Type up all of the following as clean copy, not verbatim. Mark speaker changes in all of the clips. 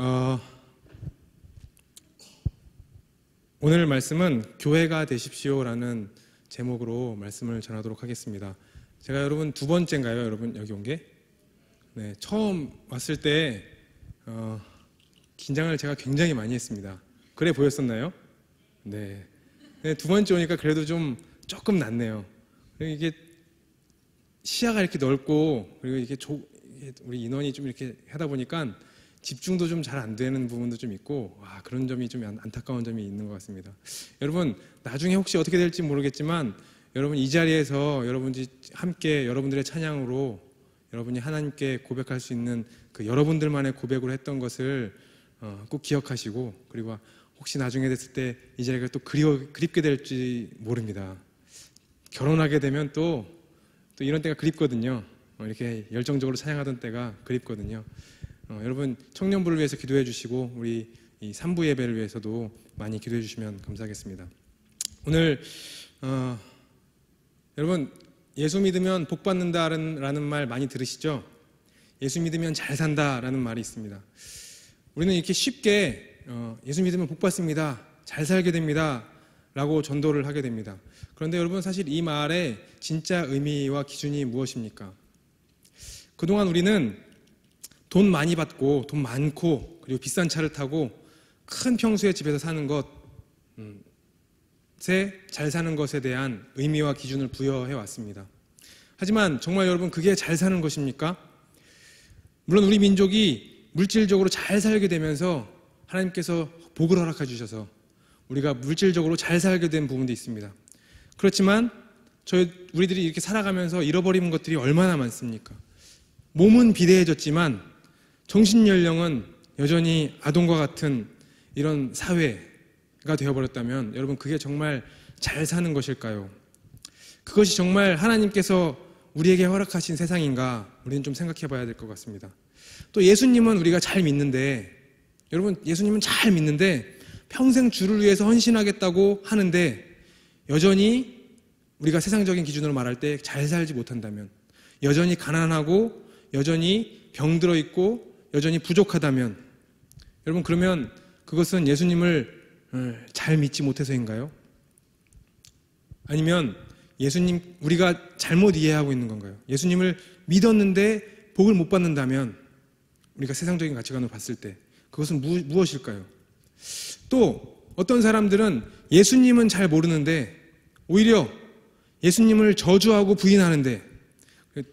Speaker 1: 어, 오늘 말씀은 교회가 되십시오라는 제목으로 말씀을 전하도록 하겠습니다. 제가 여러분 두 번째인가요? 여러분 여기 온 게? 네, 처음 왔을 때 긴장을 제가 굉장히 많이 했습니다. 그래 보였었나요? 네. 네, 두 번째 오니까 그래도 조금 낫네요. 그리고 이게 시야가 이렇게 넓고 그리고 이게 우리 인원이 좀 이렇게 하다 보니까 집중도 좀 잘 안 되는 부분도 좀 있고 그런 점이 좀 안타까운 점이 있는 것 같습니다. 여러분 나중에 혹시 어떻게 될지 모르겠지만 여러분 이 자리에서 여러분이 함께 여러분들의 찬양으로 여러분이 하나님께 고백할 수 있는 그 여러분들만의 고백으로 했던 것을 꼭 기억하시고 그리고 혹시 나중에 됐을 때 이 자리가 또 그립게 될지 모릅니다. 결혼하게 되면 또 이런 때가 그립거든요. 이렇게 열정적으로 찬양하던 때가 그립거든요. 여러분 청년부를 위해서 기도해 주시고 우리 이 3부 예배를 위해서도 많이 기도해 주시면 감사하겠습니다. 오늘 여러분 예수 믿으면 복 받는다라는 말 많이 들으시죠? 예수 믿으면 잘 산다라는 말이 있습니다. 우리는 이렇게 쉽게 예수 믿으면 복 받습니다, 잘 살게 됩니다 라고 전도를 하게 됩니다. 그런데 여러분 사실 이 말의 진짜 의미와 기준이 무엇입니까? 그동안 우리는 돈 많이 받고 돈 많고 그리고 비싼 차를 타고 큰 평수의 집에서 사는 것에 잘 사는 것에 대한 의미와 기준을 부여해 왔습니다. 하지만 정말 여러분 그게 잘 사는 것입니까? 물론 우리 민족이 물질적으로 잘 살게 되면서 하나님께서 복을 허락해 주셔서 우리가 물질적으로 잘 살게 된 부분도 있습니다. 그렇지만 우리들이 이렇게 살아가면서 잃어버린 것들이 얼마나 많습니까? 몸은 비대해졌지만 정신연령은 여전히 아동과 같은 이런 사회가 되어버렸다면 여러분 그게 정말 잘 사는 것일까요? 그것이 정말 하나님께서 우리에게 허락하신 세상인가 우리는 좀 생각해 봐야 될 것 같습니다. 또 예수님은 우리가 잘 믿는데 여러분 예수님은 잘 믿는데 평생 주를 위해서 헌신하겠다고 하는데 여전히 우리가 세상적인 기준으로 말할 때 잘 살지 못한다면 여전히 가난하고 여전히 병들어 있고 여전히 부족하다면 여러분 그러면 그것은 예수님을 잘 믿지 못해서인가요? 아니면 예수님 우리가 잘못 이해하고 있는 건가요? 예수님을 믿었는데 복을 못 받는다면 우리가 세상적인 가치관으로 봤을 때 그것은 무엇일까요? 또 어떤 사람들은 예수님은 잘 모르는데 오히려 예수님을 저주하고 부인하는데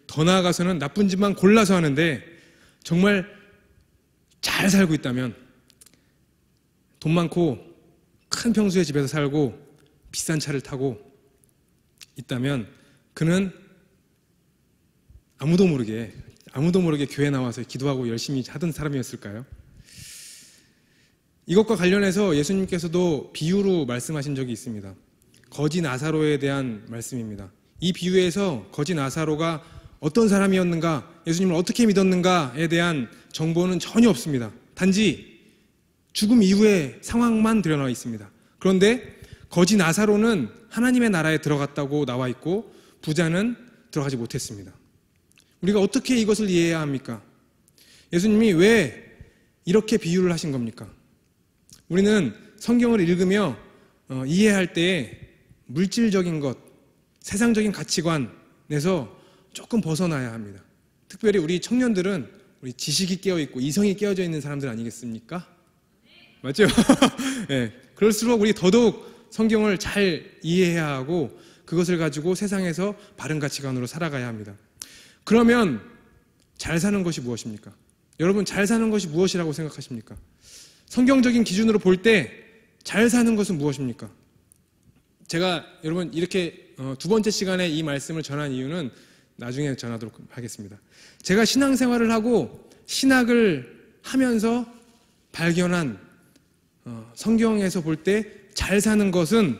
Speaker 1: 더 나아가서는 나쁜 짓만 골라서 하는데 정말 잘 살고 있다면 돈 많고 큰 평수의 집에서 살고 비싼 차를 타고 있다면 그는 아무도 모르게 교회 나와서 기도하고 열심히 하던 사람이었을까요? 이것과 관련해서 예수님께서도 비유로 말씀하신 적이 있습니다. 거지 나사로에 대한 말씀입니다. 이 비유에서 거지 나사로가 어떤 사람이었는가, 예수님을 어떻게 믿었는가에 대한 정보는 전혀 없습니다. 단지 죽음 이후의 상황만 드러나 있습니다. 그런데 거지 나사로는 하나님의 나라에 들어갔다고 나와 있고 부자는 들어가지 못했습니다. 우리가 어떻게 이것을 이해해야 합니까? 예수님이 왜 이렇게 비유를 하신 겁니까? 우리는 성경을 읽으며 이해할 때 물질적인 것, 세상적인 가치관에서 조금 벗어나야 합니다. 특별히 우리 청년들은 우리 지식이 깨어있고 이성이 깨어져 있는 사람들 아니겠습니까? 맞죠? 네, 그럴수록 우리 더더욱 성경을 잘 이해해야 하고 그것을 가지고 세상에서 바른 가치관으로 살아가야 합니다. 그러면 잘 사는 것이 무엇입니까? 여러분 잘 사는 것이 무엇이라고 생각하십니까? 성경적인 기준으로 볼 때 잘 사는 것은 무엇입니까? 제가 여러분 이렇게 두 번째 시간에 이 말씀을 전한 이유는 나중에 전하도록 하겠습니다. 제가 신앙생활을 하고 신학을 하면서 발견한 성경에서 볼 때 잘 사는 것은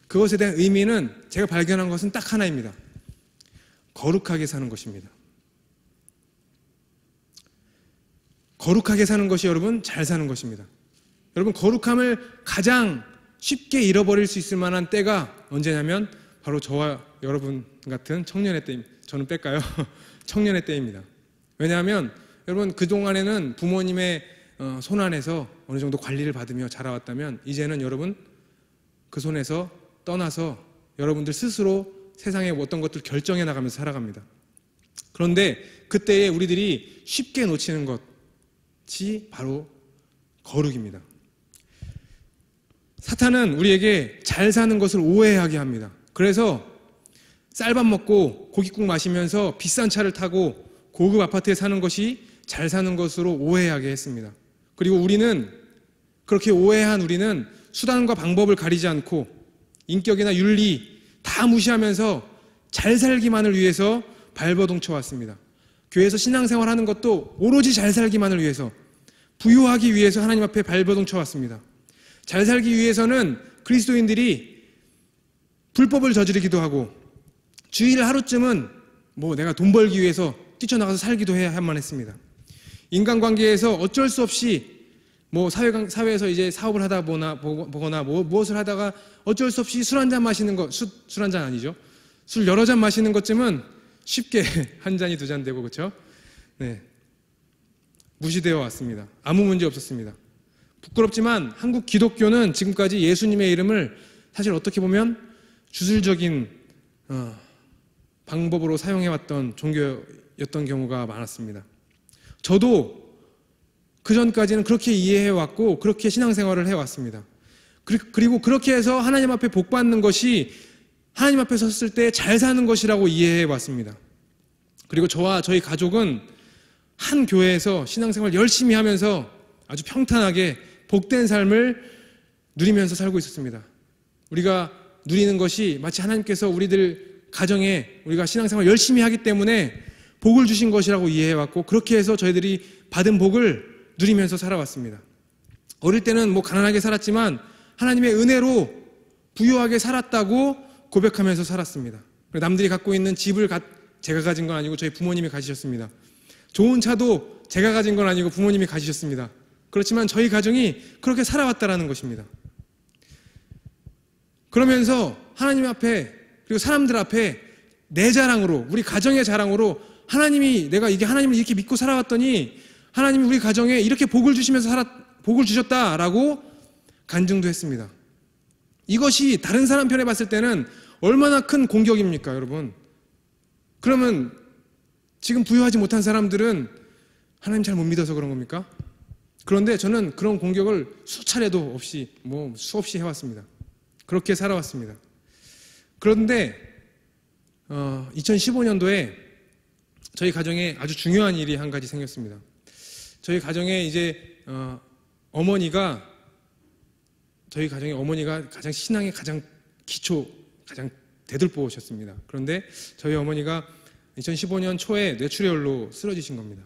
Speaker 1: 그것에 대한 의미는 제가 발견한 것은 딱 하나입니다. 거룩하게 사는 것입니다. 거룩하게 사는 것이 여러분 잘 사는 것입니다. 여러분 거룩함을 가장 쉽게 잃어버릴 수 있을 만한 때가 언제냐면 바로 저와 여러분 같은 청년의 때입니다. 저는 뺄까요? 청년의 때입니다. 왜냐하면 여러분 그동안에는 부모님의 손 안에서 어느 정도 관리를 받으며 자라왔다면 이제는 여러분 그 손에서 떠나서 여러분들 스스로 세상의 어떤 것들 결정해 나가면서 살아갑니다. 그런데 그때에 우리들이 쉽게 놓치는 것이 바로 거룩입니다. 사탄은 우리에게 잘 사는 것을 오해하게 합니다. 그래서 쌀밥 먹고 고깃국 마시면서 비싼 차를 타고 고급 아파트에 사는 것이 잘 사는 것으로 오해하게 했습니다. 그리고 우리는 그렇게 오해한 우리는 수단과 방법을 가리지 않고 인격이나 윤리 다 무시하면서 잘 살기만을 위해서 발버둥쳐 왔습니다. 교회에서 신앙생활하는 것도 오로지 잘 살기만을 위해서, 부유하기 위해서 하나님 앞에 발버둥쳐 왔습니다. 잘 살기 위해서는 그리스도인들이 불법을 저지르기도 하고 주일 하루쯤은 내가 돈 벌기 위해서 뛰쳐나가서 살기도 해야만 했습니다. 인간관계에서 어쩔 수 없이 사회에서 이제 사업을 하다 보거나 무엇을 하다가 어쩔 수 없이 술 한잔 마시는 것, 술 한잔 아니죠. 술 여러 잔 마시는 것쯤은 쉽게 한 잔이 두 잔 되고, 그렇죠? 네. 무시되어 왔습니다. 아무 문제 없었습니다. 부끄럽지만 한국 기독교는 지금까지 예수님의 이름을 사실 어떻게 보면 주술적인 방법으로 사용해왔던 종교였던 경우가 많았습니다. 저도 그 전까지는 그렇게 이해해왔고 그렇게 신앙생활을 해왔습니다. 그리고 그렇게 해서 하나님 앞에 복받는 것이 하나님 앞에 섰을 때 잘 사는 것이라고 이해해왔습니다. 그리고 저와 저희 가족은 한 교회에서 신앙생활 열심히 하면서 아주 평탄하게 복된 삶을 누리면서 살고 있었습니다. 우리가 누리는 것이 마치 하나님께서 우리들 가정에 우리가 신앙생활 열심히 하기 때문에 복을 주신 것이라고 이해해왔고 그렇게 해서 저희들이 받은 복을 누리면서 살아왔습니다. 어릴 때는 가난하게 살았지만 하나님의 은혜로 부유하게 살았다고 고백하면서 살았습니다. 남들이 갖고 있는 집을 제가 가진 건 아니고 저희 부모님이 가지셨습니다. 좋은 차도 제가 가진 건 아니고 부모님이 가지셨습니다. 그렇지만 저희 가정이 그렇게 살아왔다라는 것입니다. 그러면서 하나님 앞에 그리고 사람들 앞에 내 자랑으로, 우리 가정의 자랑으로 내가 하나님을 이렇게 믿고 살아왔더니 하나님이 우리 가정에 이렇게 복을 주시면서 복을 주셨다라고 간증도 했습니다. 이것이 다른 사람 편에 봤을 때는 얼마나 큰 공격입니까, 여러분? 그러면 지금 부유하지 못한 사람들은 하나님 잘 못 믿어서 그런 겁니까? 그런데 저는 그런 공격을 수차례도 없이 수없이 해왔습니다. 그렇게 살아왔습니다. 그런데 2015년도에 저희 가정에 아주 중요한 일이 한 가지 생겼습니다. 저희 가정에 이제 저희 가정의 어머니가 가장 신앙의 가장 기초, 가장 대들보셨습니다. 그런데 저희 어머니가 2015년 초에 뇌출혈로 쓰러지신 겁니다.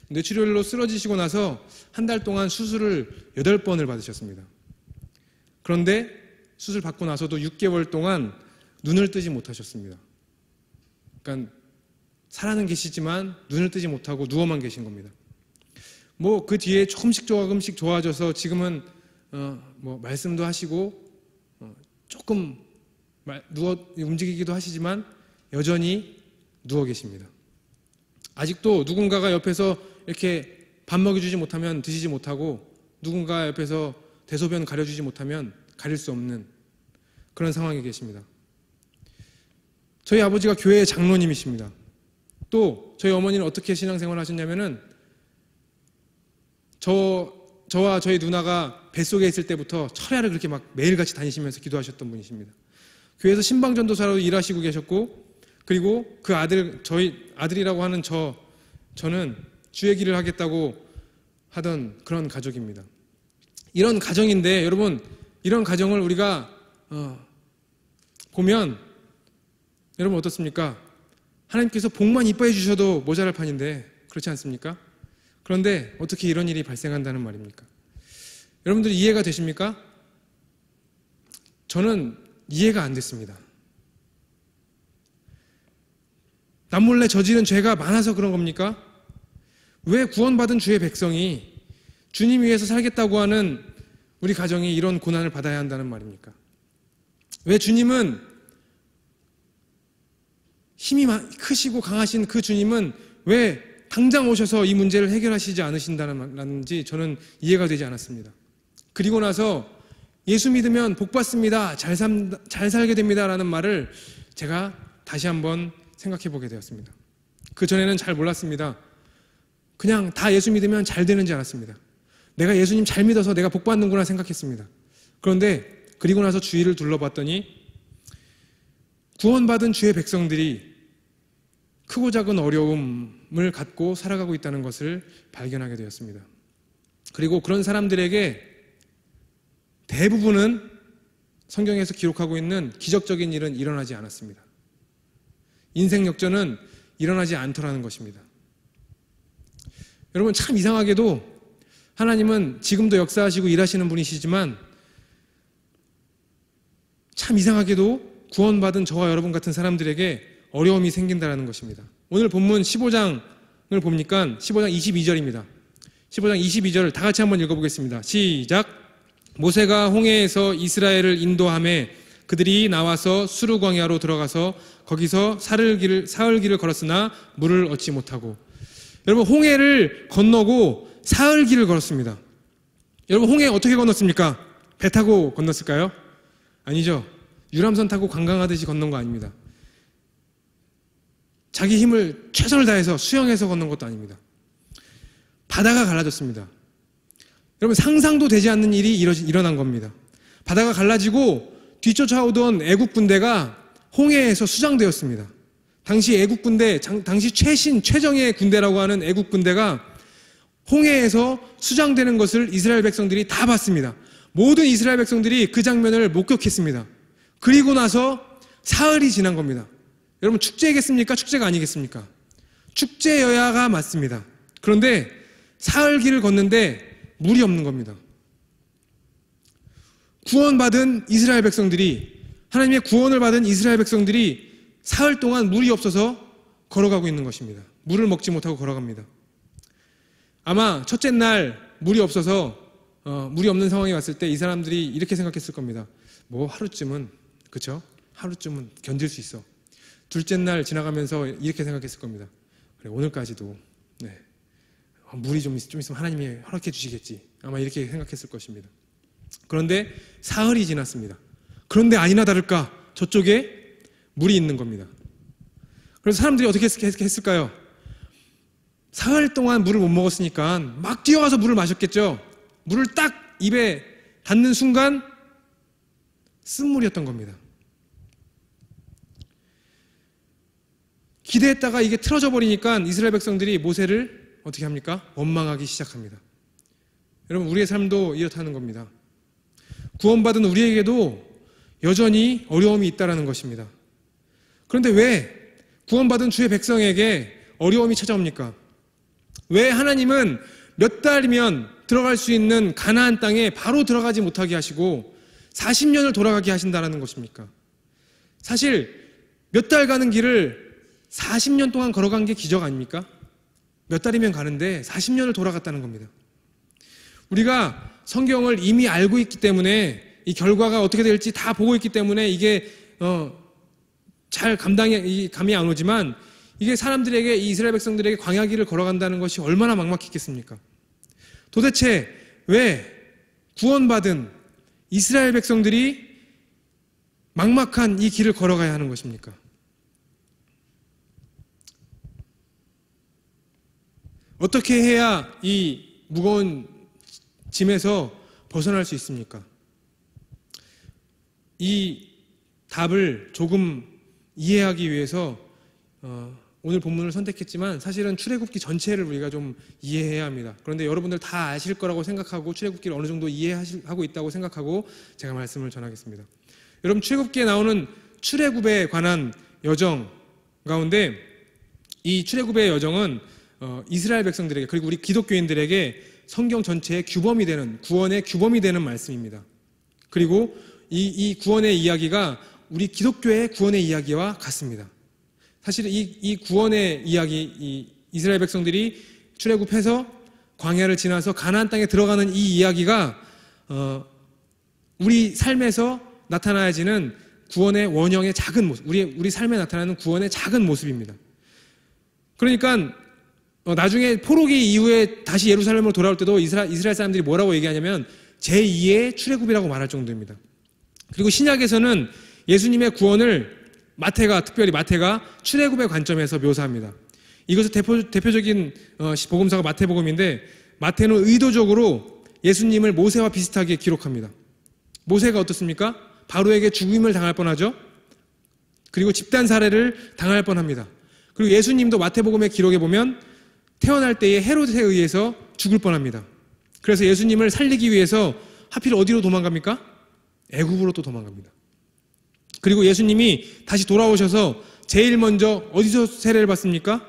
Speaker 1: 뇌출혈로 쓰러지시고 나서 한 달 동안 수술을 8번을 받으셨습니다. 그런데 수술 받고 나서도 6개월 동안 눈을 뜨지 못하셨습니다. 그러니까 살아는 계시지만 눈을 뜨지 못하고 누워만 계신 겁니다. 그 뒤에 조금씩 좋아져서 지금은 말씀도 하시고 조금 움직이기도 하시지만 여전히 누워 계십니다. 아직도 누군가가 옆에서 이렇게 밥 먹여주지 못하면 드시지 못하고 누군가 옆에서 대소변 가려주지 못하면 가릴 수 없는 그런 상황에 계십니다. 저희 아버지가 교회의 장로님이십니다. 또 저희 어머니는 어떻게 신앙생활을 하셨냐면은 저와 저희 누나가 뱃속에 있을 때부터 철야를 그렇게 매일같이 다니시면서 기도하셨던 분이십니다. 교회에서 신방전도사로 일하시고 계셨고 그리고 그 저희 아들이라고 하는 저는 주의 길을 하겠다고 하던 그런 가족입니다. 이런 가정인데 여러분 이런 가정을 우리가 보면 여러분 어떻습니까? 하나님께서 복만 이뻐해 주셔도 모자랄 판인데 그렇지 않습니까? 그런데 어떻게 이런 일이 발생한다는 말입니까? 여러분들이 이해가 되십니까? 저는 이해가 안 됐습니다. 남몰래 저지른 죄가 많아서 그런 겁니까? 왜 구원받은 주의 백성이 주님 위해서 살겠다고 하는 우리 가정이 이런 고난을 받아야 한다는 말입니까? 왜 주님은 힘이 크시고 강하신 그 주님은 왜 당장 오셔서 이 문제를 해결하시지 않으신다는지 저는 이해가 되지 않았습니다. 그리고 나서 예수 믿으면 복 받습니다. 잘 살게 됩니다. 라는 말을 제가 다시 한번 생각해 보게 되었습니다. 그 전에는 잘 몰랐습니다. 그냥 다 예수 믿으면 잘 되는 줄 알았습니다. 내가 예수님 잘 믿어서 내가 복 받는구나 생각했습니다. 그런데 그리고 나서 주위를 둘러봤더니 구원받은 주의 백성들이 크고 작은 어려움을 갖고 살아가고 있다는 것을 발견하게 되었습니다. 그리고 그런 사람들에게 대부분은 성경에서 기록하고 있는 기적적인 일은 일어나지 않았습니다. 인생 역전은 일어나지 않더라는 것입니다. 여러분, 참 이상하게도 하나님은 지금도 역사하시고 일하시는 분이시지만 참 이상하게도 구원받은 저와 여러분 같은 사람들에게 어려움이 생긴다는 것입니다. 오늘 본문 15장을 보니까 15장 22절입니다. 15장 22절 다 같이 한번 읽어보겠습니다. 시작. 모세가 홍해에서 이스라엘을 인도하매 그들이 나와서 수르 광야로 들어가서 거기서 사흘 길을 걸었으나 물을 얻지 못하고. 여러분, 홍해를 건너고 사흘 길을 걸었습니다. 여러분, 홍해 어떻게 건넜습니까? 배 타고 건넜을까요? 아니죠. 유람선 타고 관광하듯이 건넌 거 아닙니다. 자기 힘을 최선을 다해서 수영해서 건넌 것도 아닙니다. 바다가 갈라졌습니다. 여러분, 상상도 되지 않는 일이 일어난 겁니다. 바다가 갈라지고 뒤쫓아오던 애국 군대가 홍해에서 수장되었습니다. 당시 애국 군대, 당시 최정예 군대라고 하는 애국 군대가 홍해에서 수장되는 것을 이스라엘 백성들이 다 봤습니다. 모든 이스라엘 백성들이 그 장면을 목격했습니다. 그리고 나서 사흘이 지난 겁니다. 여러분, 축제겠습니까? 축제가 아니겠습니까? 축제여야가 맞습니다. 그런데 사흘 길을 걷는데 물이 없는 겁니다. 구원받은 이스라엘 백성들이, 하나님의 구원을 받은 이스라엘 백성들이 사흘 동안 물이 없어서 걸어가고 있는 것입니다. 물을 먹지 못하고 걸어갑니다. 아마 첫째 날 물이 없어서 물이 없는 상황이 왔을 때 이 사람들이 이렇게 생각했을 겁니다. 뭐 하루쯤은, 그쵸? 하루쯤은 견딜 수 있어. 둘째 날 지나가면서 이렇게 생각했을 겁니다. 그래, 오늘까지도 물이 좀 있으면 하나님이 허락해 주시겠지. 아마 이렇게 생각했을 것입니다. 그런데 사흘이 지났습니다. 그런데 아니나 다를까 저쪽에 물이 있는 겁니다. 그래서 사람들이 어떻게 했을까요? 사흘 동안 물을 못 먹었으니까 막 뛰어가서 물을 마셨겠죠. 물을 딱 입에 닿는 순간 쓴물이었던 겁니다. 기대했다가 이게 틀어져 버리니까 이스라엘 백성들이 모세를 어떻게 합니까? 원망하기 시작합니다. 여러분, 우리의 삶도 이렇다는 겁니다. 구원받은 우리에게도 여전히 어려움이 있다는 것입니다. 그런데 왜 구원받은 주의 백성에게 어려움이 찾아옵니까? 왜 하나님은 몇 달이면 들어갈 수 있는 가나안 땅에 바로 들어가지 못하게 하시고 40년을 돌아가게 하신다는 것입니까? 사실 몇 달 가는 길을 40년 동안 걸어간 게 기적 아닙니까? 몇 달이면 가는데 40년을 돌아갔다는 겁니다. 우리가 성경을 이미 알고 있기 때문에 이 결과가 어떻게 될지 다 보고 있기 때문에 이게 잘 감이 안 오지만 이게 사람들에게, 이 이스라엘 백성들에게 광야길을 걸어간다는 것이 얼마나 막막했겠습니까? 도대체 왜 구원받은 이스라엘 백성들이 막막한 이 길을 걸어가야 하는 것입니까? 어떻게 해야 이 무거운 짐에서 벗어날 수 있습니까? 이 답을 조금 이해하기 위해서 오늘 본문을 선택했지만 사실은 출애굽기 전체를 우리가 좀 이해해야 합니다. 그런데 여러분들 다 아실 거라고 생각하고 출애굽기를 어느 정도 이해하고 있다고 생각하고 제가 말씀을 전하겠습니다. 여러분, 출애굽기에 나오는 출애굽에 관한 여정 가운데 이 출애굽의 여정은 이스라엘 백성들에게, 그리고 우리 기독교인들에게 성경 전체의 규범이 되는, 구원의 규범이 되는 말씀입니다. 그리고 이 구원의 이야기가 우리 기독교의 구원의 이야기와 같습니다. 사실 이 구원의 이야기, 이 이스라엘 백성들이 출애굽해서 광야를 지나서 가나안 땅에 들어가는 이 이야기가 우리 삶에서 나타나야지는 구원의 원형의 작은 모습, 우리 삶에 나타나는 구원의 작은 모습입니다. 그러니까 나중에 포로기 이후에 다시 예루살렘으로 돌아올 때도 이스라엘 사람들이 뭐라고 얘기하냐면 제2의 출애굽이라고 말할 정도입니다. 그리고 신약에서는 예수님의 구원을 특별히 마태가 출애굽의 관점에서 묘사합니다. 이것은 대표적인 복음서가 마태복음인데, 마태는 의도적으로 예수님을 모세와 비슷하게 기록합니다. 모세가 어떻습니까? 바로에게 죽임을 당할 뻔하죠. 그리고 집단 살해를 당할 뻔합니다. 그리고 예수님도 마태복음의 기록에 보면 태어날 때에 헤롯에 의해서 죽을 뻔합니다. 그래서 예수님을 살리기 위해서 하필 어디로 도망갑니까? 애굽으로 또 도망갑니다. 그리고 예수님이 다시 돌아오셔서 제일 먼저 어디서 세례를 받습니까?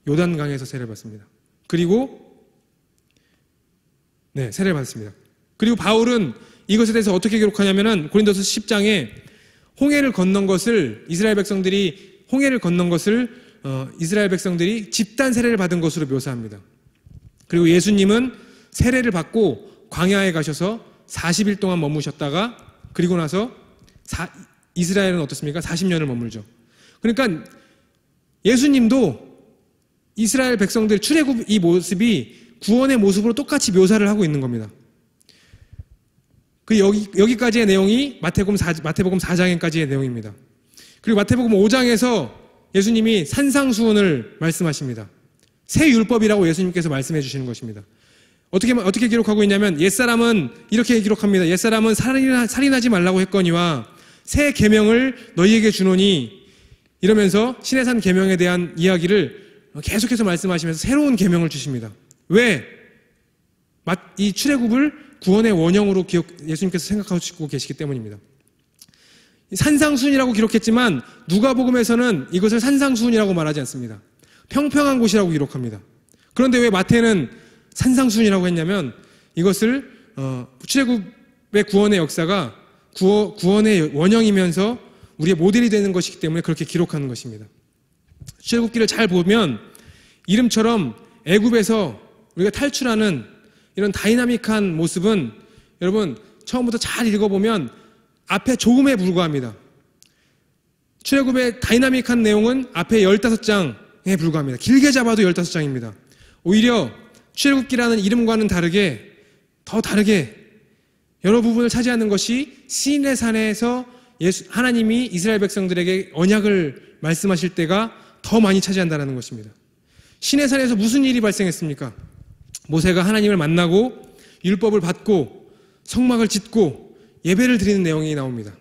Speaker 1: 요단강에서 세례를 받습니다. 그리고 세례를 받습니다. 그리고 바울은 이것에 대해서 어떻게 기록하냐면은 고린도서 10장에 홍해를 건넌 것을 이스라엘 백성들이 집단 세례를 받은 것으로 묘사합니다. 그리고 예수님은 세례를 받고 광야에 가셔서 40일 동안 머무셨다가 그리고 나서 이스라엘은 어떻습니까? 40년을 머물죠. 그러니까 예수님도 이스라엘 백성들 출애굽 이 모습이 구원의 모습으로 똑같이 묘사를 하고 있는 겁니다. 여기까지의 내용이 마태복음 4장까지의 내용입니다. 그리고 마태복음 5장에서 예수님이 산상수훈을 말씀하십니다. 새 율법이라고 예수님께서 말씀해 주시는 것입니다. 어떻게 기록하고 있냐면, 옛사람은 이렇게 기록합니다. 옛사람은 살인하지 말라고 했거니와 새 계명을 너희에게 주노니, 이러면서 시내산 계명에 대한 이야기를 계속해서 말씀하시면서 새로운 계명을 주십니다. 왜? 이 출애굽을 구원의 원형으로 예수님께서 생각하시고 계시기 때문입니다. 산상수훈이라고 기록했지만 누가복음에서는 이것을 산상수훈이라고 말하지 않습니다. 평평한 곳이라고 기록합니다. 그런데 왜 마태는 산상수훈이라고 했냐면, 이것을 출애굽의 구원의 역사가 구원의 원형이면서 우리의 모델이 되는 것이기 때문에 그렇게 기록하는 것입니다. 출애굽기를 잘 보면 이름처럼 애굽에서 우리가 탈출하는 이런 다이나믹한 모습은, 여러분 처음부터 잘 읽어보면 앞에 조금에 불과합니다. 출애굽의 다이나믹한 내용은 앞에 15장에 불과합니다. 길게 잡아도 15장입니다. 오히려 출애굽기라는 이름과는 더 다르게 여러 부분을 차지하는 것이 시내산에서 하나님이 이스라엘 백성들에게 언약을 말씀하실 때가 더 많이 차지한다는 것입니다. 시내산에서 무슨 일이 발생했습니까? 모세가 하나님을 만나고 율법을 받고 성막을 짓고 예배를 드리는 내용이 나옵니다.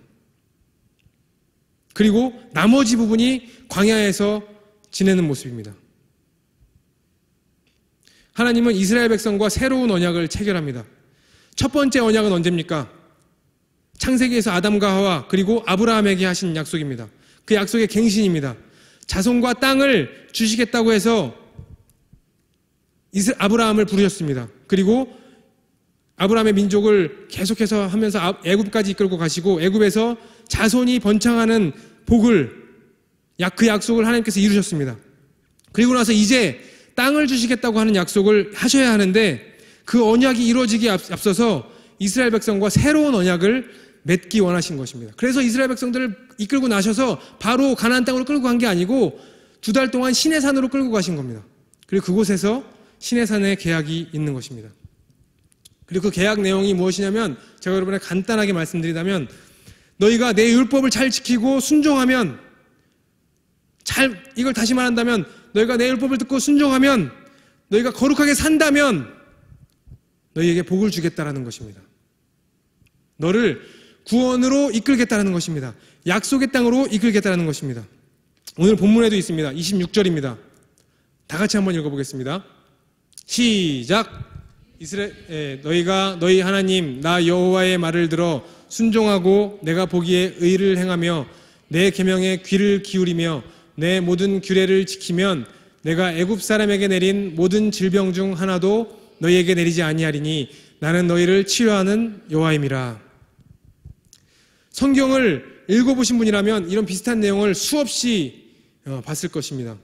Speaker 1: 그리고 나머지 부분이 광야에서 지내는 모습입니다. 하나님은 이스라엘 백성과 새로운 언약을 체결합니다. 첫 번째 언약은 언제입니까? 창세기에서 아담과 하와 그리고 아브라함에게 하신 약속입니다. 그 약속의 갱신입니다. 자손과 땅을 주시겠다고 해서 아브라함을 부르셨습니다. 그리고 아브라함의 민족을 계속해서 하면서 애굽까지 이끌고 가시고 애굽에서 자손이 번창하는 복을, 그 약속을 하나님께서 이루셨습니다. 그리고 나서 이제 땅을 주시겠다고 하는 약속을 하셔야 하는데, 그 언약이 이루어지기 앞서서 이스라엘 백성과 새로운 언약을 맺기 원하신 것입니다. 그래서 이스라엘 백성들을 이끌고 나셔서 바로 가나안 땅으로 끌고 간 게 아니고 2달 동안 시내산으로 끌고 가신 겁니다. 그리고 그곳에서 시내산의 계약이 있는 것입니다. 그리고 그 계약 내용이 무엇이냐면, 제가 여러분에게 간단하게 말씀드리자면, 너희가 내 율법을 잘 지키고 순종하면, 이걸 다시 말한다면, 너희가 내 율법을 듣고 순종하면, 너희가 거룩하게 산다면 너희에게 복을 주겠다라는 것입니다. 너를 구원으로 이끌겠다라는 것입니다. 약속의 땅으로 이끌겠다라는 것입니다. 오늘 본문에도 있습니다. 26절입니다. 다 같이 한번 읽어보겠습니다. 시작! 너희가 너희 하나님 나 여호와의 말을 들어 순종하고 내가 보기에 의를 행하며 내 계명에 귀를 기울이며 내 모든 규례를 지키면 내가 애굽 사람에게 내린 모든 질병 중 하나도 너희에게 내리지 아니하리니 나는 너희를 치료하는 여호와임이라. 성경을 읽어보신 분이라면 이런 비슷한 내용을 수없이 봤을 것입니다.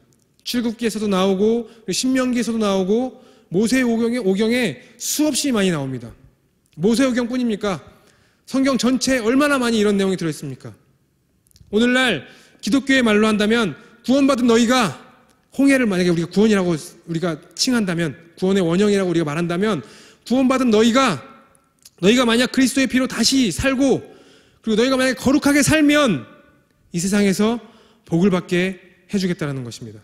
Speaker 1: 출애굽기에서도 나오고 신명기에서도 나오고 모세오경에 수없이 많이 나옵니다. 모세오경뿐입니까? 성경 전체에 얼마나 많이 이런 내용이 들어있습니까? 오늘날 기독교의 말로 한다면 구원받은 너희가 홍해를 만약에 우리가 구원이라고 우리가 칭한다면, 구원의 원형이라고 우리가 말한다면, 구원받은 너희가 만약 그리스도의 피로 다시 살고, 그리고 너희가 만약에 거룩하게 살면 이 세상에서 복을 받게 해주겠다라는 것입니다.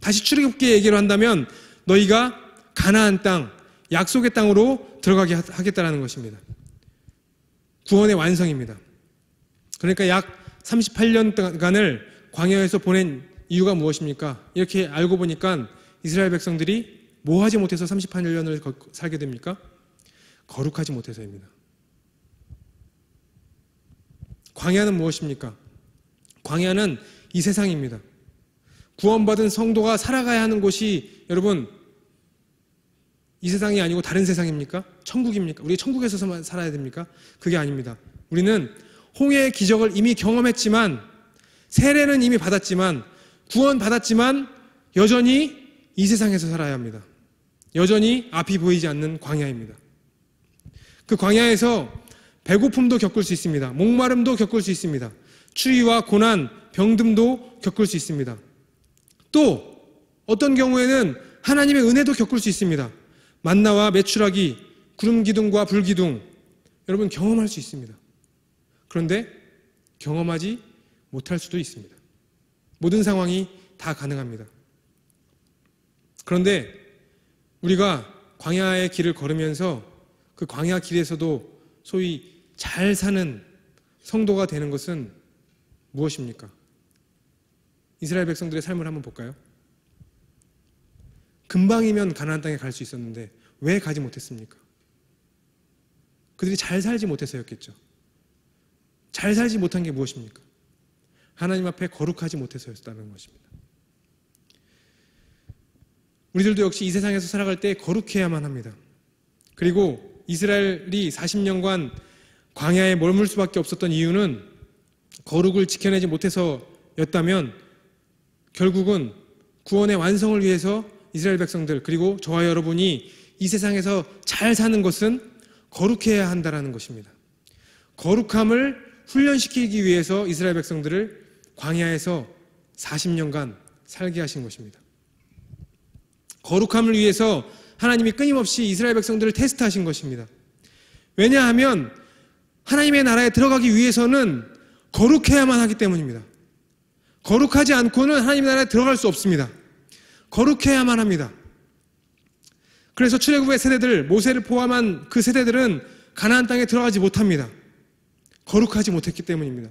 Speaker 1: 다시 출애굽기 얘기를 한다면 너희가 가나안 땅, 약속의 땅으로 들어가게 하겠다라는 것입니다. 구원의 완성입니다. 그러니까 약 38년간을 광야에서 보낸 이유가 무엇입니까? 이렇게 알고 보니까 이스라엘 백성들이 뭐 하지 못해서 38년을 살게 됩니까? 거룩하지 못해서입니다. 광야는 무엇입니까? 광야는 이 세상입니다. 구원받은 성도가 살아가야 하는 곳이 여러분 이 세상이 아니고 다른 세상입니까? 천국입니까? 우리 천국에서 살아야 됩니까? 그게 아닙니다. 우리는 홍해의 기적을 이미 경험했지만, 세례는 이미 받았지만, 구원 받았지만 여전히 이 세상에서 살아야 합니다. 여전히 앞이 보이지 않는 광야입니다. 그 광야에서 배고픔도 겪을 수 있습니다. 목마름도 겪을 수 있습니다. 추위와 고난, 병듦도 겪을 수 있습니다. 또 어떤 경우에는 하나님의 은혜도 겪을 수 있습니다. 만나와 메추라기, 구름 기둥과 불 기둥, 여러분 경험할 수 있습니다. 그런데 경험하지 못할 수도 있습니다. 모든 상황이 다 가능합니다. 그런데 우리가 광야의 길을 걸으면서 그 광야 길에서도 소위 잘 사는 성도가 되는 것은 무엇입니까? 이스라엘 백성들의 삶을 한번 볼까요? 금방이면 가나안 땅에 갈 수 있었는데 왜 가지 못했습니까? 그들이 잘 살지 못해서였겠죠. 잘 살지 못한 게 무엇입니까? 하나님 앞에 거룩하지 못해서였다는 것입니다. 우리들도 역시 이 세상에서 살아갈 때 거룩해야만 합니다. 그리고 이스라엘이 40년간 광야에 머물 수밖에 없었던 이유는 거룩을 지켜내지 못해서였다면 결국은 구원의 완성을 위해서 이스라엘 백성들, 그리고 저와 여러분이 이 세상에서 잘 사는 것은 거룩해야 한다는 것입니다. 거룩함을 훈련시키기 위해서 이스라엘 백성들을 광야에서 40년간 살게 하신 것입니다. 거룩함을 위해서 하나님이 끊임없이 이스라엘 백성들을 테스트하신 것입니다. 왜냐하면 하나님의 나라에 들어가기 위해서는 거룩해야만 하기 때문입니다. 거룩하지 않고는 하나님의 나라에 들어갈 수 없습니다. 거룩해야만 합니다. 그래서 출애굽의 세대들, 모세를 포함한 그 세대들은 가나안 땅에 들어가지 못합니다. 거룩하지 못했기 때문입니다.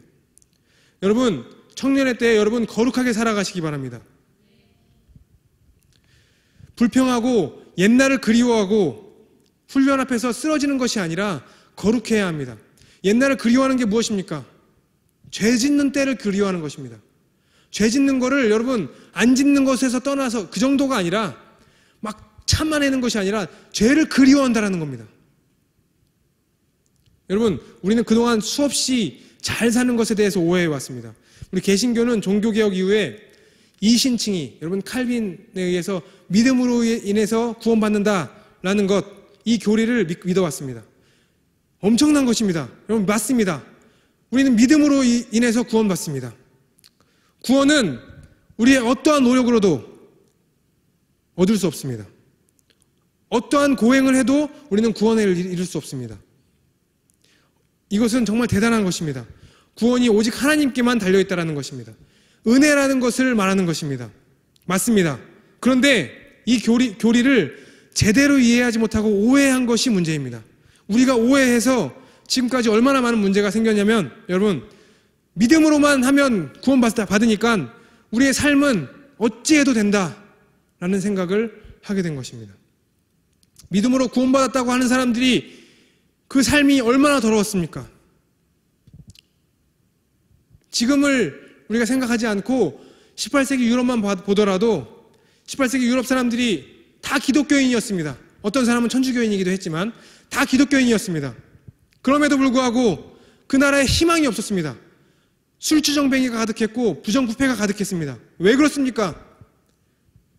Speaker 1: 여러분, 청년의 때에 여러분 거룩하게 살아가시기 바랍니다. 불평하고 옛날을 그리워하고 훈련 앞에서 쓰러지는 것이 아니라 거룩해야 합니다. 옛날을 그리워하는 게 무엇입니까? 죄 짓는 때를 그리워하는 것입니다. 죄 짓는 거를 여러분 안 짓는 것에서 떠나서 그 정도가 아니라 막 참아내는 것이 아니라 죄를 그리워한다는 겁니다. 여러분, 우리는 그동안 수없이 잘 사는 것에 대해서 오해해 왔습니다. 우리 개신교는 종교개혁 이후에 이신칭의, 여러분 칼빈에 의해서 믿음으로 인해서 구원받는다라는 것, 이 교리를 믿어왔습니다. 엄청난 것입니다. 여러분 맞습니다. 우리는 믿음으로 인해서 구원받습니다. 구원은 우리의 어떠한 노력으로도 얻을 수 없습니다. 어떠한 고행을 해도 우리는 구원을 이룰 수 없습니다. 이것은 정말 대단한 것입니다. 구원이 오직 하나님께만 달려있다는 것입니다. 은혜라는 것을 말하는 것입니다. 맞습니다. 그런데 이 교리를 제대로 이해하지 못하고 오해한 것이 문제입니다. 우리가 오해해서 지금까지 얼마나 많은 문제가 생겼냐면, 여러분 믿음으로만 하면 구원받으니까 우리의 삶은 어찌해도 된다라는 생각을 하게 된 것입니다. 믿음으로 구원받았다고 하는 사람들이 그 삶이 얼마나 더러웠습니까? 지금을 우리가 생각하지 않고 18세기 유럽만 보더라도 18세기 유럽 사람들이 다 기독교인이었습니다. 어떤 사람은 천주교인이기도 했지만 다 기독교인이었습니다. 그럼에도 불구하고 그 나라에 희망이 없었습니다. 술주정뱅이가 가득했고 부정부패가 가득했습니다. 왜 그렇습니까?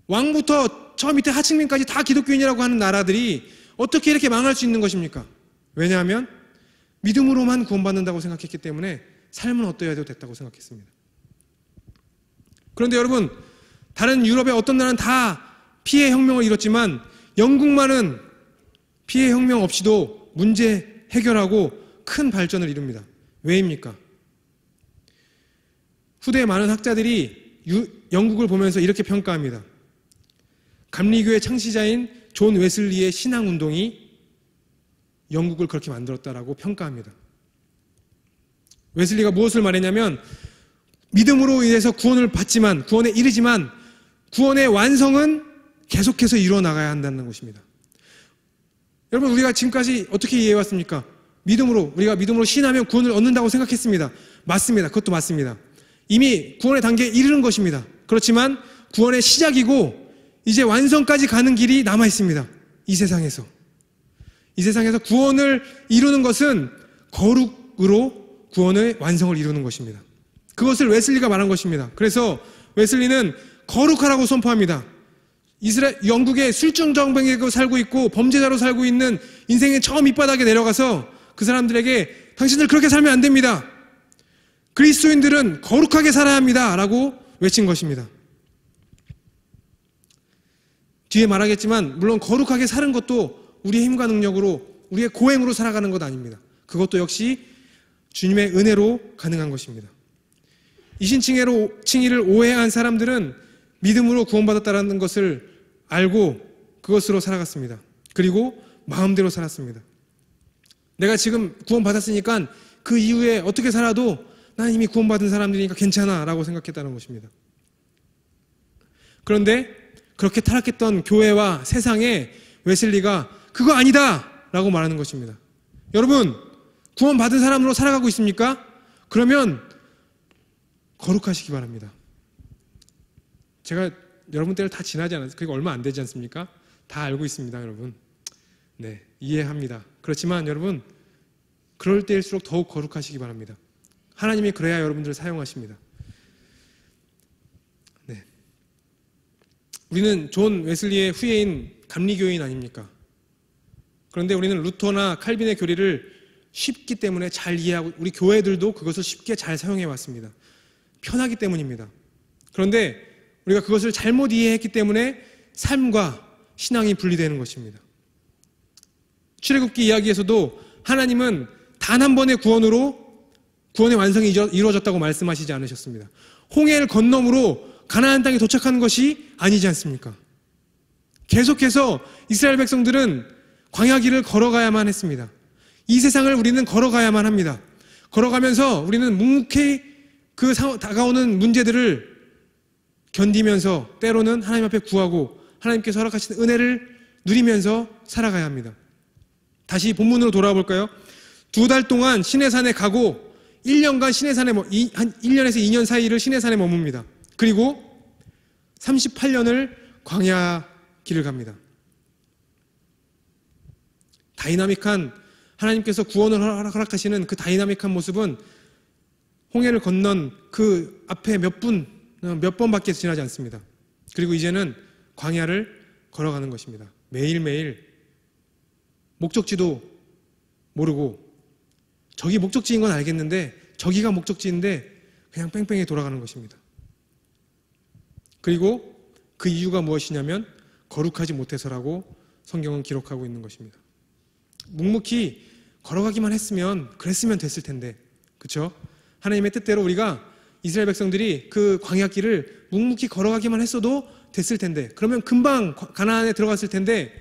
Speaker 1: 왕부터 저 밑에 하층민까지 다 기독교인이라고 하는 나라들이 어떻게 이렇게 망할 수 있는 것입니까? 왜냐하면 믿음으로만 구원받는다고 생각했기 때문에 삶은 어떠해야 됐다고 생각했습니다. 그런데 여러분, 다른 유럽의 어떤 나라는 다 피해 혁명을 이뤘지만 영국만은 피해 혁명 없이도 문제 해결하고 큰 발전을 이룹니다. 왜입니까? 후대의 많은 학자들이 영국을 보면서 이렇게 평가합니다. 감리교의 창시자인 존 웨슬리의 신앙운동이 영국을 그렇게 만들었다라고 평가합니다. 웨슬리가 무엇을 말했냐면 믿음으로 인해서 구원을 받지만, 구원에 이르지만 구원의 완성은 계속해서 이루어 나가야 한다는 것입니다. 여러분, 우리가 지금까지 어떻게 이해해왔습니까? 우리가 믿음으로 신하면 구원을 얻는다고 생각했습니다. 맞습니다. 그것도 맞습니다. 이미 구원의 단계에 이르는 것입니다. 그렇지만 구원의 시작이고 이제 완성까지 가는 길이 남아 있습니다. 이 세상에서 구원을 이루는 것은 거룩으로 구원의 완성을 이루는 것입니다. 그것을 웨슬리가 말한 것입니다. 그래서 웨슬리는 거룩하라고 선포합니다. 영국의 술중정뱅이로 살고 있고 범죄자로 살고 있는 인생의 처음 밑바닥에 내려가서 그 사람들에게 당신들 그렇게 살면 안 됩니다. 그리스도인들은 거룩하게 살아야 합니다. 라고 외친 것입니다. 뒤에 말하겠지만 물론 거룩하게 사는 것도 우리의 힘과 능력으로, 우리의 고행으로 살아가는 것 아닙니다. 그것도 역시 주님의 은혜로 가능한 것입니다. 이신칭의를 오해한 사람들은 믿음으로 구원받았다는 것을 알고 그것으로 살아갔습니다. 그리고 마음대로 살았습니다. 내가 지금 구원받았으니까 그 이후에 어떻게 살아도 난 이미 구원받은 사람들이니까 괜찮아 라고 생각했다는 것입니다. 그런데 그렇게 타락했던 교회와 세상에 웨슬리가 그거 아니다 라고 말하는 것입니다. 여러분, 구원받은 사람으로 살아가고 있습니까? 그러면 거룩하시기 바랍니다. 제가 여러분 때를 다 지나지 않았어요. 그게 얼마 안 되지 않습니까? 다 알고 있습니다, 여러분. 네, 이해합니다. 그렇지만 여러분, 그럴 때일수록 더욱 거룩하시기 바랍니다. 하나님이 그래야 여러분들을 사용하십니다. 네, 우리는 존 웨슬리의 후예인 감리교인 아닙니까? 그런데 우리는 루터나 칼빈의 교리를 쉽기 때문에 잘 이해하고 우리 교회들도 그것을 쉽게 잘 사용해 왔습니다. 편하기 때문입니다. 그런데 우리가 그것을 잘못 이해했기 때문에 삶과 신앙이 분리되는 것입니다. 출애굽기 이야기에서도 하나님은 단 한 번의 구원으로 구원의 완성이 이루어졌다고 말씀하시지 않으셨습니다. 홍해를 건너므로 가나안 땅에 도착하는 것이 아니지 않습니까? 계속해서 이스라엘 백성들은 광야 길을 걸어가야만 했습니다. 이 세상을 우리는 걸어가야만 합니다. 걸어가면서 우리는 묵묵히 다가오는 문제들을 견디면서 때로는 하나님 앞에 구하고 하나님께서 허락하신 은혜를 누리면서 살아가야 합니다. 다시 본문으로 돌아와 볼까요? 2달 동안 시내산에 가고 1년간 시내산에 한 1년에서 2년 사이를 시내산에 머뭅니다. 그리고 38년을 광야 길을 갑니다. 다이나믹한 하나님께서 구원을 허락하시는 그 다이나믹한 모습은 홍해를 건넌 그 앞에 몇 번밖에 지나지 않습니다. 그리고 이제는 광야를 걸어가는 것입니다. 매일매일 목적지도 모르고, 저기 목적지인 건 알겠는데 저기가 목적지인데 그냥 뺑뺑이 돌아가는 것입니다. 그리고 그 이유가 무엇이냐면 거룩하지 못해서라고 성경은 기록하고 있는 것입니다. 묵묵히 걸어가기만 했으면 그랬으면 됐을 텐데, 그렇죠? 하나님의 뜻대로 우리가 이스라엘 백성들이 그 광야길을 묵묵히 걸어가기만 했어도 됐을 텐데, 그러면 금방 가나안에 들어갔을 텐데,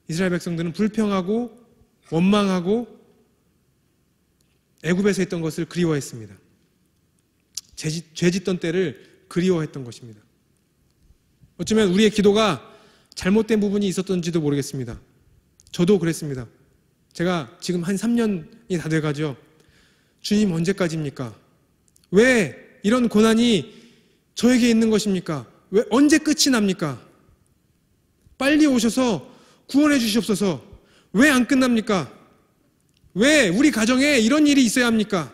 Speaker 1: 이스라엘 백성들은 불평하고 원망하고 애굽에서 했던 것을 그리워했습니다. 죄 짓던 때를 그리워했던 것입니다. 어쩌면 우리의 기도가 잘못된 부분이 있었던지도 모르겠습니다. 저도 그랬습니다. 제가 지금 한 3년이 다 돼가죠. 주님 언제까지입니까? 왜 이런 고난이 저에게 있는 것입니까? 왜 언제 끝이 납니까? 빨리 오셔서 구원해 주시옵소서. 왜 안 끝납니까? 왜 우리 가정에 이런 일이 있어야 합니까?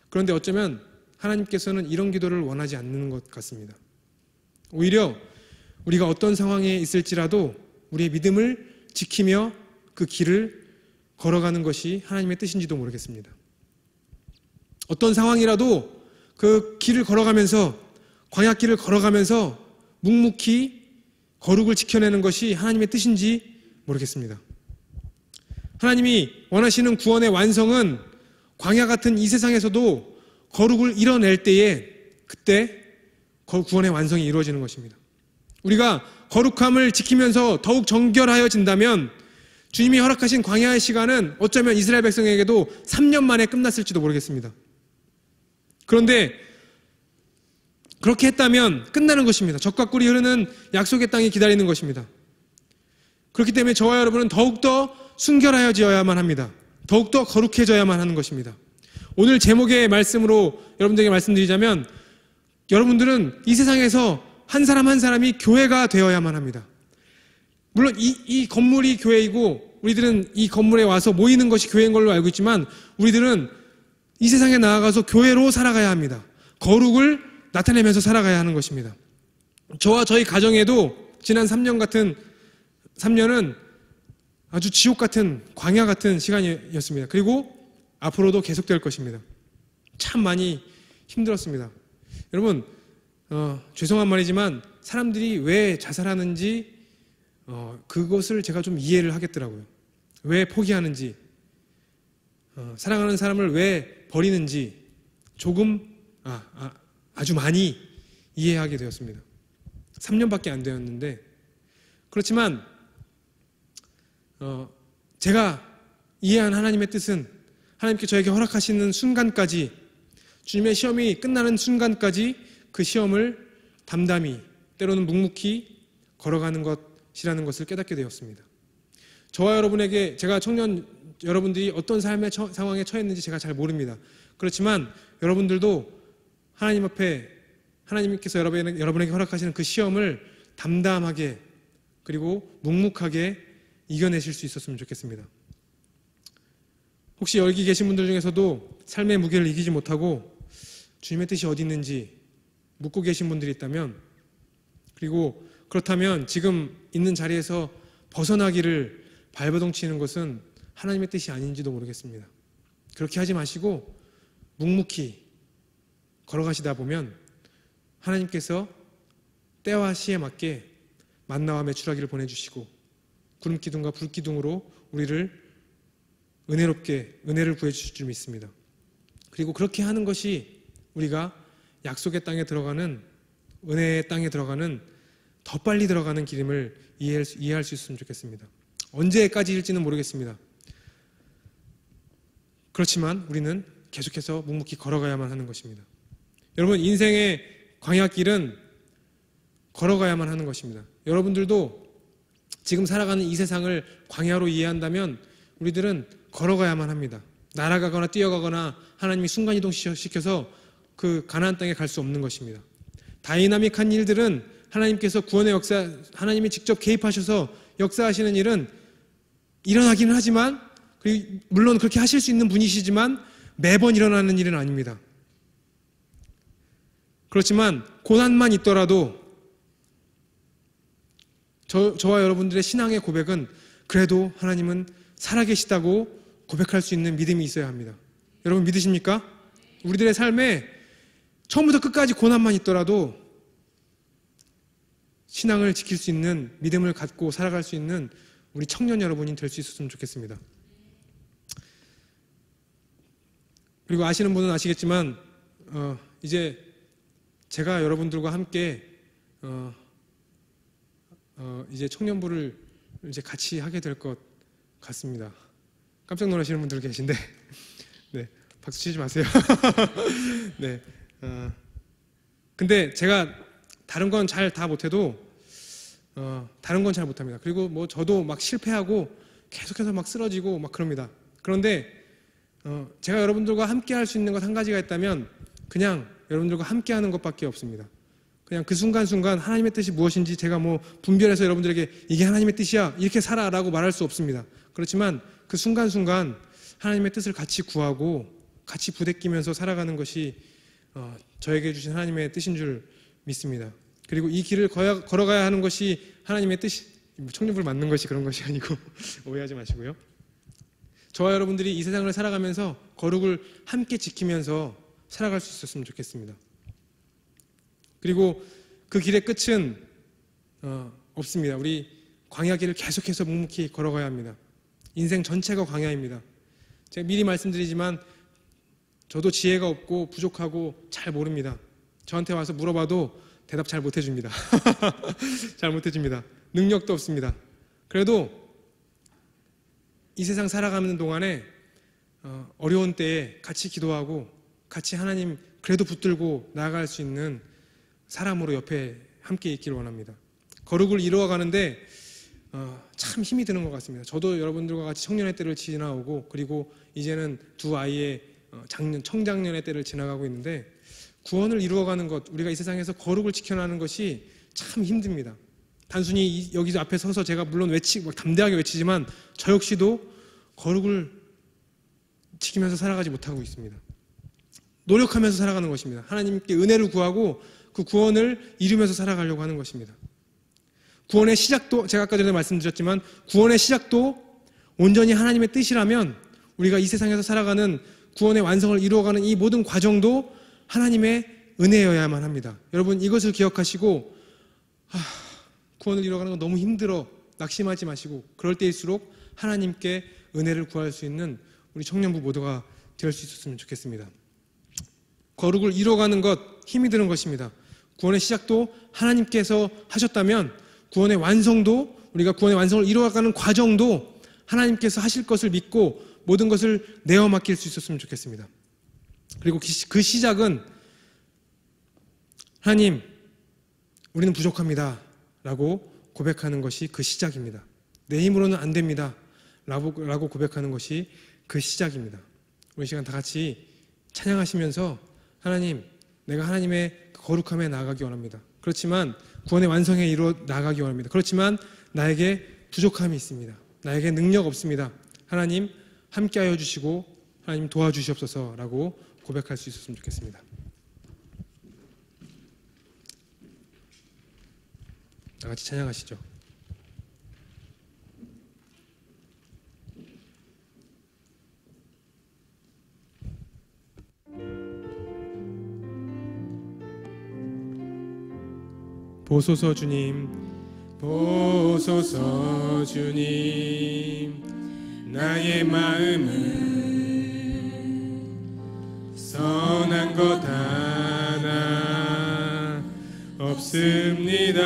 Speaker 1: 그런데 어쩌면 하나님께서는 이런 기도를 원하지 않는 것 같습니다. 오히려 우리가 어떤 상황에 있을지라도 우리의 믿음을 지키며 그 길을 걸어가는 것이 하나님의 뜻인지도 모르겠습니다. 어떤 상황이라도 그 길을 걸어가면서 광야길을 걸어가면서 묵묵히 거룩을 지켜내는 것이 하나님의 뜻인지 모르겠습니다. 하나님이 원하시는 구원의 완성은 광야 같은 이 세상에서도 거룩을 이뤄낼 때에 그때 구원의 완성이 이루어지는 것입니다. 우리가 거룩함을 지키면서 더욱 정결하여진다면 주님이 허락하신 광야의 시간은 어쩌면 이스라엘 백성에게도 3년 만에 끝났을지도 모르겠습니다. 그런데 그렇게 했다면 끝나는 것입니다. 젖과 꿀이 흐르는 약속의 땅이 기다리는 것입니다. 그렇기 때문에 저와 여러분은 더욱더 순결하여져야만 합니다. 더욱더 거룩해져야만 하는 것입니다. 오늘 제목의 말씀으로 여러분들에게 말씀드리자면 여러분들은 이 세상에서 한 사람 한 사람이 교회가 되어야만 합니다. 물론 이 건물이 교회이고 우리들은 이 건물에 와서 모이는 것이 교회인 걸로 알고 있지만 우리들은 이 세상에 나아가서 교회로 살아가야 합니다. 거룩을 나타내면서 살아가야 하는 것입니다. 저와 저희 가정에도 지난 3년은 아주 지옥 같은 광야 같은 시간이었습니다. 그리고 앞으로도 계속될 것입니다. 참 많이 힘들었습니다. 여러분 죄송한 말이지만 사람들이 왜 자살하는지 그것을 제가 좀 이해를 하겠더라고요. 왜 포기하는지 사랑하는 사람을 왜 버리는지 조금 아주 많이 이해하게 되었습니다. 3년밖에 안 되었는데 그렇지만 제가 이해한 하나님의 뜻은 하나님께 저에게 허락하시는 순간까지 주님의 시험이 끝나는 순간까지 그 시험을 담담히 때로는 묵묵히 걸어가는 것이라는 것을 깨닫게 되었습니다. 저와 여러분에게 제가 청년 여러분들이 어떤 삶의 상황에 처했는지 제가 잘 모릅니다. 그렇지만 여러분들도 하나님 앞에 하나님께서 여러분에게 허락하시는 그 시험을 담담하게 그리고 묵묵하게 이겨내실 수 있었으면 좋겠습니다. 혹시 여기 계신 분들 중에서도 삶의 무게를 이기지 못하고 주님의 뜻이 어디 있는지 묻고 계신 분들이 있다면 그리고 그렇다면 지금 있는 자리에서 벗어나기를 발버둥치는 것은 하나님의 뜻이 아닌지도 모르겠습니다. 그렇게 하지 마시고 묵묵히 걸어가시다 보면 하나님께서 때와 시에 맞게 만나와 메추라기를 보내주시고 구름기둥과 불기둥으로 우리를 은혜를 구해주실 줄 믿습니다. 그리고 그렇게 하는 것이 우리가 약속의 땅에 들어가는 은혜의 땅에 들어가는 더 빨리 들어가는 길임을 이해할 수 있으면 좋겠습니다. 언제까지일지는 모르겠습니다. 그렇지만 우리는 계속해서 묵묵히 걸어가야만 하는 것입니다. 여러분 인생의 광야길은 걸어가야만 하는 것입니다. 여러분들도 지금 살아가는 이 세상을 광야로 이해한다면 우리들은 걸어가야만 합니다. 날아가거나 뛰어가거나 하나님이 순간이동시켜서 그 가나안 땅에 갈 수 없는 것입니다. 다이나믹한 일들은 하나님께서 구원의 역사, 하나님이 직접 개입하셔서 역사하시는 일은 일어나기는 하지만 물론 그렇게 하실 수 있는 분이시지만 매번 일어나는 일은 아닙니다. 그렇지만 고난만 있더라도 저와 여러분들의 신앙의 고백은 그래도 하나님은 살아계시다고 고백할 수 있는 믿음이 있어야 합니다. 여러분 믿으십니까? 우리들의 삶에 처음부터 끝까지 고난만 있더라도 신앙을 지킬 수 있는 믿음을 갖고 살아갈 수 있는 우리 청년 여러분이 될 수 있었으면 좋겠습니다. 그리고 아시는 분은 아시겠지만 이제 제가 여러분들과 함께 이제 청년부를 이제 같이 하게 될 것 같습니다. 깜짝 놀라시는 분들 계신데 네, 박수 치지 마세요. 네, 근데 제가 다른 건 잘 다 못해도 다른 건 잘 못합니다. 그리고 뭐 저도 막 실패하고 계속해서 막 쓰러지고 막 그럽니다. 그런데 제가 여러분들과 함께 할 수 있는 것 한 가지가 있다면 그냥 여러분들과 함께 하는 것밖에 없습니다. 그냥 그 순간순간 하나님의 뜻이 무엇인지 제가 뭐 분별해서 여러분들에게 이게 하나님의 뜻이야 이렇게 살아라고 말할 수 없습니다. 그렇지만 그 순간순간 하나님의 뜻을 같이 구하고 같이 부대끼면서 살아가는 것이 저에게 주신 하나님의 뜻인 줄 믿습니다. 그리고 이 길을 걸어가야 하는 것이 하나님의 뜻이 청년부를 맞는 것이 그런 것이 아니고 오해하지 마시고요. 저와 여러분들이 이 세상을 살아가면서 거룩을 함께 지키면서 살아갈 수 있었으면 좋겠습니다. 그리고 그 길의 끝은 없습니다. 우리 광야 길을 계속해서 묵묵히 걸어가야 합니다. 인생 전체가 광야입니다. 제가 미리 말씀드리지만 저도 지혜가 없고 부족하고 잘 모릅니다. 저한테 와서 물어봐도 대답 잘 못해줍니다. 잘 못해줍니다. 능력도 없습니다. 그래도 이 세상 살아가는 동안에 어려운 때에 같이 기도하고 같이 하나님 그래도 붙들고 나아갈 수 있는 사람으로 옆에 함께 있기를 원합니다. 거룩을 이루어가는데 참 힘이 드는 것 같습니다. 저도 여러분들과 같이 청년의 때를 지나오고 그리고 이제는 두 아이의 청장년의 때를 지나가고 있는데 구원을 이루어가는 것, 우리가 이 세상에서 거룩을 지켜나가는 것이 참 힘듭니다. 단순히 여기서 앞에 서서 제가 물론 담대하게 외치지만 저 역시도 거룩을 지키면서 살아가지 못하고 있습니다. 노력하면서 살아가는 것입니다. 하나님께 은혜를 구하고 그 구원을 이루면서 살아가려고 하는 것입니다. 구원의 시작도 제가 아까 전에 말씀드렸지만 구원의 시작도 온전히 하나님의 뜻이라면 우리가 이 세상에서 살아가는 구원의 완성을 이루어가는 이 모든 과정도 하나님의 은혜여야만 합니다. 여러분 이것을 기억하시고 구원을 이루어가는 건 너무 힘들어 낙심하지 마시고 그럴 때일수록 하나님께 은혜를 구할 수 있는 우리 청년부 모두가 될 수 있었으면 좋겠습니다. 거룩을 이루어가는 것 힘이 드는 것입니다. 구원의 시작도 하나님께서 하셨다면 구원의 완성도 우리가 구원의 완성을 이루어가는 과정도 하나님께서 하실 것을 믿고 모든 것을 내어 맡길 수 있었으면 좋겠습니다. 그리고 그 시작은 하나님 우리는 부족합니다 라고 고백하는 것이 그 시작입니다. 내 힘으로는 안 됩니다 라고 고백하는 것이 그 시작입니다. 우리 시간 다 같이 찬양하시면서 하나님 내가 하나님의 거룩함에 나아가기 원합니다. 그렇지만 구원의 완성에 이루어 나아가기 원합니다. 그렇지만 나에게 부족함이 있습니다. 나에게 능력 없습니다. 하나님 함께하여 주시고 하나님 도와주시옵소서라고 고백할 수 있었으면 좋겠습니다. 다 같이 찬양하시죠. 보소서 주님, 보소서 주님, 나의 마음은 선한 것 하나 없습니다.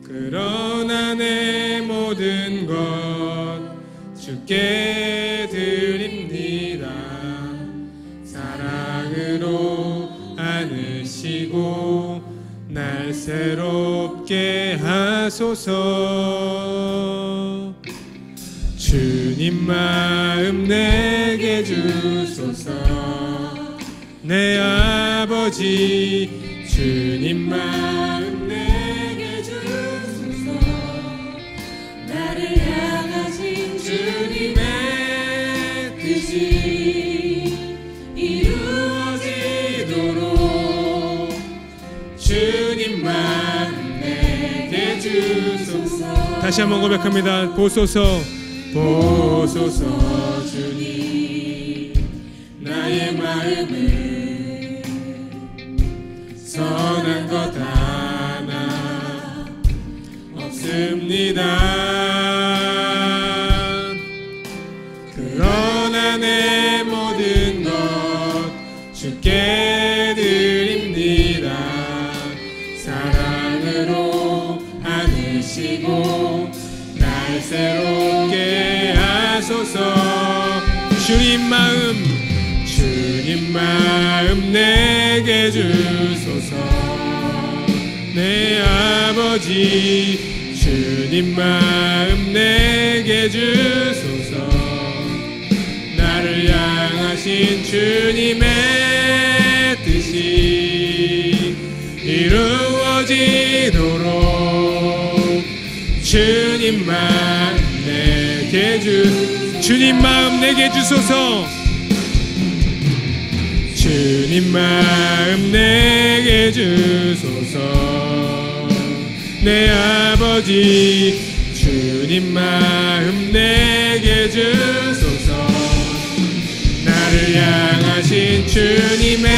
Speaker 1: 그러나 내 모든 것 주께 드립니다. 사랑으로 안으시고 날 새롭게 하소서. 주님 마음 내게 주소서. 내 아버지 주님 마음 내게 주소서. 나를 향하신 주님의 뜻이 이루어지도록 주님 마음 내게 주소서. 다시 한번 고백합니다. 보소서, 보소서 주님, 나의 마음은 선한 것 하나 없습니다. 그러나 내 모든 것 주께 드립니다. 사랑으로 안으시고 날 새롭게 하소서. 주님 마음 내게 주소서. 내 아버지 주님 마음 내게 주소서. 나를 향하신 주님의 뜻이 이루어지도록 주님 마음 내게 주소서. 주님 마음 내게 주소서. 내 아버지 주님 마음 내게 주소서. 나를 향하신 주님의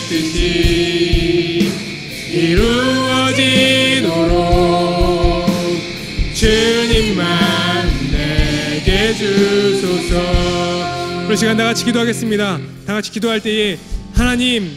Speaker 1: 뜻이 이루어지도록 주님만 내게 주소서. 우리 시간 다 같이 기도하겠습니다. 다 같이 기도할 때에 하나님,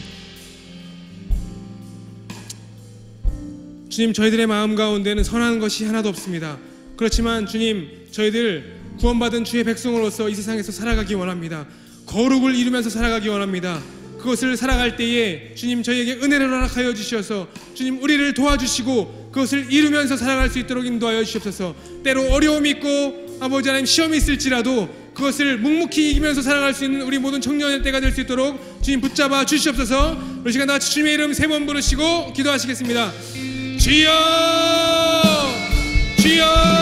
Speaker 1: 주님, 저희들의 마음 가운데는 선한 것이 하나도 없습니다. 그렇지만 주님, 저희들 구원받은 주의 백성으로서 이 세상에서 살아가기 원합니다. 거룩을 이루면서 살아가기 원합니다. 그것을 살아갈 때에 주님, 저희에게 은혜를 허락하여 주시어서 주님, 우리를 도와주시고 그것을 이루면서 살아갈 수 있도록 인도하여 주시옵소서. 때로 어려움이 있고 아버지 하나님 시험이 있을지라도 그것을 묵묵히 이기면서 살아갈 수 있는 우리 모든 청년의 때가 될 수 있도록 주님 붙잡아 주시옵소서. 우리 시간 다 같이 주님의 이름 3번 부르시고 기도하시겠습니다. 주여, 주여.